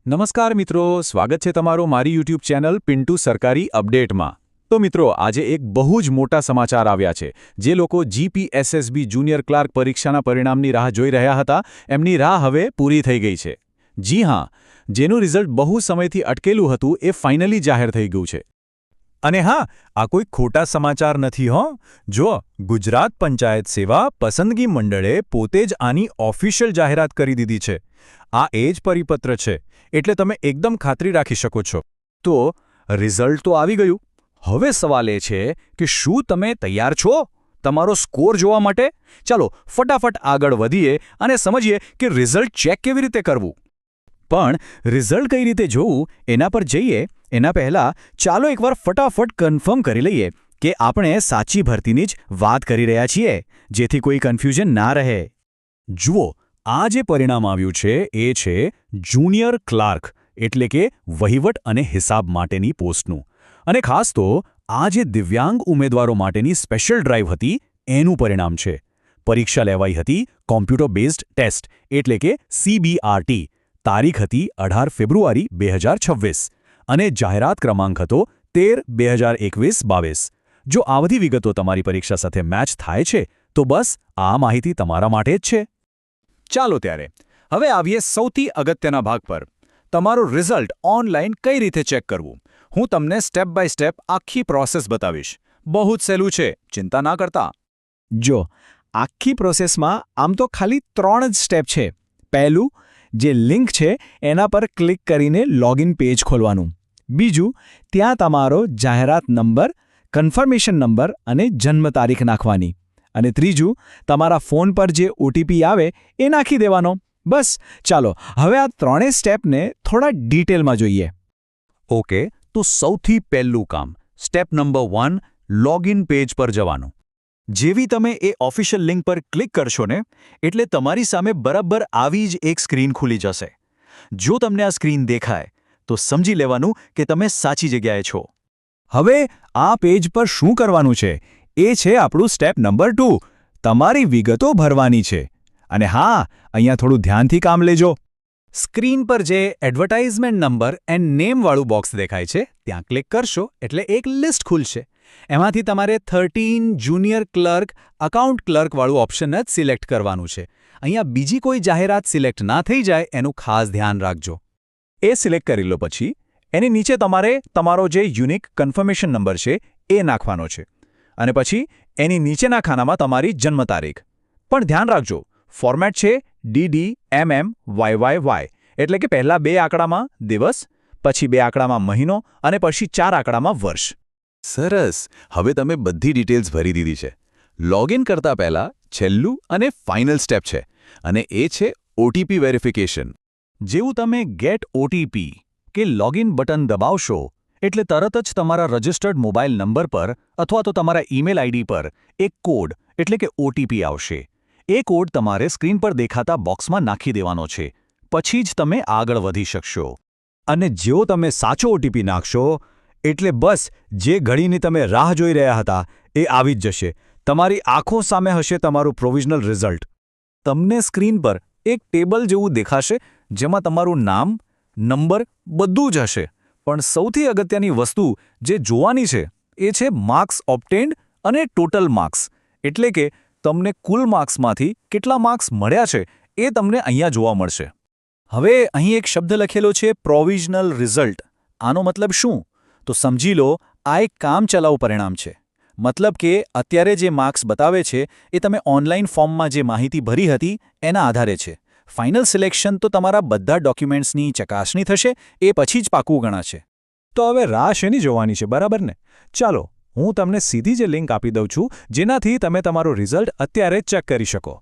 નમસ્કાર મિત્રો, સ્વાગત છે તમારું મારી યુટ્યુબ ચેનલ પિન્ટુ સરકારી અપડેટમાં। તો મિત્રો, આજે એક બહુ જ મોટા સમાચાર આવ્યા છે। જે લોકો જીપીએસએસબી જુનિયર ક્લાર્ક પરીક્ષાના પરિણામની રાહ જોઈ રહ્યા હતા, એમની રાહ હવે પૂરી થઈ ગઈ છે। જી હા, જેનું રિઝલ્ટ બહુ સમયથી અટકેલું હતું એ ફાઇનલી જાહેર થઈ ગયું છે। અને હા, આ કોઈ ખોટા સમાચાર નથી હો। જો ગુજરાત પંચાયત સેવા પસંદગી મંડળે પોતે જ આની ઓફિશિયલ જાહેરાત કરી દીધી છે। આ એ જ પરિપત્ર છે, એટલે તમે એકદમ ખાતરી રાખી શકો છો। તો રિઝલ્ટ તો આવી ગયું। હવે સવાલ એ છે કે શું તમે તૈયાર છો તમારો સ્કોર જોવા માટે? ચાલો ફટાફટ આગળ વધીએ અને સમજીએ કે રિઝલ્ટ ચેક કેવી રીતે કરવું। પણ રિઝલ્ટ કઈ રીતે જોવું એના પર જઈએ એના પહેલાં ચાલો એકવાર ફટાફટ કન્ફર્મ કરી લઈએ કે આપણે સાચી ભરતીની જ વાત કરી રહ્યા છીએ, જેથી કોઈ કન્ફ્યુઝન ના રહે। જુઓ, આ જે પરિણામ આવ્યું છે એ છે જુનિયર ક્લાર્ક, એટલે કે વહીવટ અને હિસાબ માટેની પોસ્ટનું। અને ખાસ તો આ જે દિવ્યાંગ ઉમેદવારો માટેની સ્પેશિયલ ડ્રાઈવ હતી એનું પરિણામ છે। પરીક્ષા લેવાઈ હતી કોમ્પ્યુટર બેઝડ ટેસ્ટ, એટલે કે CBRT। તારીખ હતી 18 ફેબ્રુઆરી 2026 અને જાહેરાત ક્રમાંક હતો 13/2021-22। જો આ બધી વિગતો તમારી પરીક્ષા સાથે મેચ થાય છે તો બસ આ માહિતી તમારા માટે જ છે। ચાલો ત્યારે હવે આવીએ સૌથી અગત્યના ભાગ પર, તમારું રિઝલ્ટ ઓનલાઈન કઈ રીતે ચેક કરવું। હું તમને સ્ટેપ બાય સ્ટેપ આખી પ્રોસેસ બતાવીશ। બહુ જ સહેલું છે, ચિંતા ના કરતા। જો આખી પ્રોસેસમાં આમ તો ખાલી 3 જ સ્ટેપ છે। પહેલું, જે લિંક છે એના પર ક્લિક કરીને લોગિન પેજ ખોલવાનું। બીજું, ત્યાં તમારો જાહેરાત નંબર, કન્ફર્મેશન નંબર અને જન્મ તારીખ નાખવાની। અને ત્રીજું, તમારા ફોન પર જે OTP આવે એ નાખી દેવાનો। બસ ચાલો હવે આ ત્રણેય સ્ટેપને થોડા ડિટેલમાં જોઈએ। ઓકે, તો સૌથી પહેલું કામ, સ્ટેપ નંબર 1, લોગિન પેજ પર જવાનું। જેવી તમે એ ઓફિશિયલ લિંક પર ક્લિક કરશો ને, એટલે તમારી સામે બરાબર આવી જ એક સ્ક્રીન ખુલી જશે। જો તમને આ સ્ક્રીન દેખાય તો સમજી લેવાનું કે તમે સાચી જગ્યાએ છો। હવે આ પેજ પર શું કરવાનું છે એ છે આપણું સ્ટેપ નંબર 2, તમારી વિગતો ભરવાની છે। અને હા, અહીંયા થોડું ધ્યાનથી કામ લેજો। સ્ક્રીન પર જે એડવર્ટાઇઝમેન્ટ નંબર એન્ડ નેમવાળું બોક્સ દેખાય છે ત્યાં ક્લિક કરશો એટલે એક લિસ્ટ ખુલશે। એમાંથી તમારે 13 જુનિયર ક્લર્ક અકાઉન્ટ ક્લર્કવાળું ઓપ્શન જ સિલેક્ટ કરવાનું છે। અહીંયા બીજી કોઈ જાહેરાત સિલેક્ટ ના થઈ જાય એનું ખાસ ધ્યાન રાખજો। એ સિલેક્ટ કરી લો પછી એની નીચે તમારે તમારો જે યુનિક કન્ફર્મેશન નંબર છે એ નાખવાનો છે। અને પછી એની નીચેના ખાનામાં તમારી જન્મ તારીખ। પણ ધ્યાન રાખજો, ફોર્મેટ છે DDMMYYY, એટલે કે પહેલા 2 આંકડામાં દિવસ, પછી 2 આંકડામાં મહિનો અને પછી 4 આંકડામાં વર્ષ। સરસ, હવે તમે બધી ડિટેલ્સ ભરી દીધી છે। લોગિન કરતા પહેલા છેલ્લું અને ફાઇનલ સ્ટેપ છે, અને એ છે OTP વેરિફિકેશન। જેવું તમે ગેટ OTP કે લોગિન બટન દબાવશો એટલે તરત જ તમારા રજિસ્ટર્ડ મોબાઈલ નંબર પર અથવા તો તમારા ઈમેલ આઈડી પર એક કોડ એટલે કે OTP આવશે। એ કોડ તમારે સ્ક્રીન પર દેખાતા બોક્સમાં નાખી દેવાનો છે, પછી જ તમે આગળ વધી શકશો। અને જેવો તમે સાચો OTP નાખશો એટલે બસ જે ઘડીની તમે રાહ જોઈ રહ્યા હતા એ આવી જ જશે। તમારી આંખો સામે હશે તમારું પ્રોવિઝનલ રિઝલ્ટ। તમને સ્ક્રીન પર એક ટેબલ જેવું દેખાશે જેમાં તમારું નામ, નંબર બધું જ હશે। પણ સૌથી અગત્યની વસ્તુ જે જોવાની છે એ છે માર્ક્સ ઓબ્ટેન્ડ અને ટોટલ માર્ક્સ, એટલે કે તમને કુલ માર્ક્સમાંથી કેટલા માર્ક્સ મળ્યા છે એ તમને અહીંયા જોવા મળશે। હવે અહીં એક શબ્દ લખેલો છે પ્રોવિઝનલ રિઝલ્ટ। આનો મતલબ શું? તો સમજી લો આ એક કામચલાઉ પરિણામ છે। મતલબ કે અત્યારે જે માર્ક્સ બતાવે છે એ તમે ઓનલાઈન ફોર્મમાં જે માહિતી ભરી હતી એના આધારે છે। ફાઇનલ સિલેક્શન તો તમારા બધા ડોક્યુમેન્ટ્સની ચકાસણી થશે એ પછી જ પાકું ગણાશે। તો હવે રાહ શેની જોવાની છે, બરાબર ને? ચાલો હું તમને સીધી જ લિંક આપી દઉં છું જેનાથી તમે તમારું રિઝલ્ટ અત્યારે જ ચેક કરી શકો।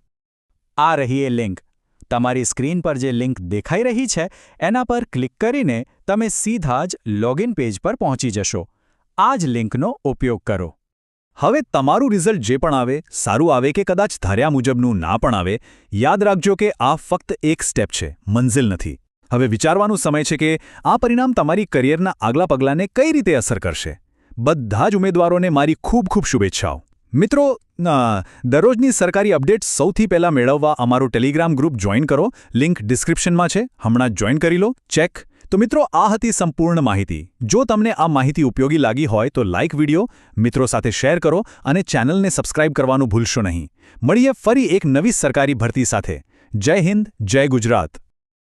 આ રહી એ લિંક। તમારી સ્ક્રીન પર જે લિંક દેખાઈ રહી છે એના પર ક્લિક કરીને તમે સીધા જ લોગિન પેજ પર પહોંચી જશો। આ જ લિંકનો ઉપયોગ કરો। હવે તમારું રિઝલ્ટ જે પણ આવે, સારું આવે કે કદાચ ધાર્યા મુજબનું ના પણ આવે, યાદ રાખજો કે આ ફક્ત એક સ્ટેપ છે, મંઝિલ નથી। હવે વિચારવાનો સમય છે કે આ પરિણામ તમારી કરિયરના આગલા પગલાંને કઈ રીતે અસર કરશે। બધા જ ઉમેદવારોને મારી ખૂબ ખૂબ શુભેચ્છાઓ। મિત્રો, દરરોજની સરકારી અપડેટ સૌથી પહેલાં મેળવવા અમારું ટેલિગ્રામ ગ્રુપ જોઈન કરો। લિંક ડિસ્ક્રિપ્શનમાં છે, હમણાં જ જોઈન કરી લો। ચેક। તો મિત્રો, આ હતી સંપૂર્ણ માહિતી. જો તમને આ માહિતી ઉપયોગી લાગી હોય તો લાઇક વિડિયો, મિત્રો સાથે શેર કરો અને ચેનલને સબસ્ક્રાઇબ કરવાનું ભૂલશો નહીં. મળીએ ફરી એક નવી સરકારી ભરતી સાથે. જય હિન્દ, જય ગુજરાત.